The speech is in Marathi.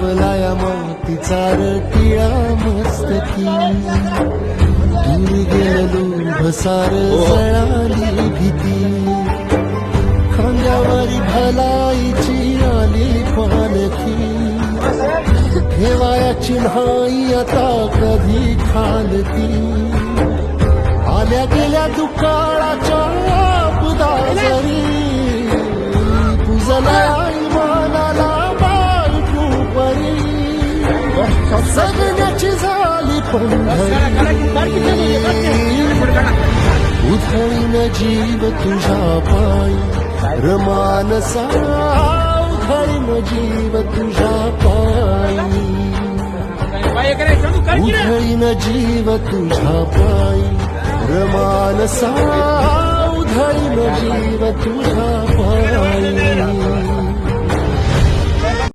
लावलाया मातीचा टिळा मस्तकी दूर गेलो भसार जळाली भीती खांद्यावरी भलाईची आली पालखी ठेवायाची नाही आता कधी खालती आल्या गेल्या दुकाळाच्या बुदाजरी तुझला मनाला बायकू परी सगळ्याची झाली पंढरी उधळीन जीव तुझ्या पायी रमानसा उधळीन जीव तुझ्या पायी उधळीन जीव तुझ्या पायी रमानसा उधळीन जीव तुझ्या पायी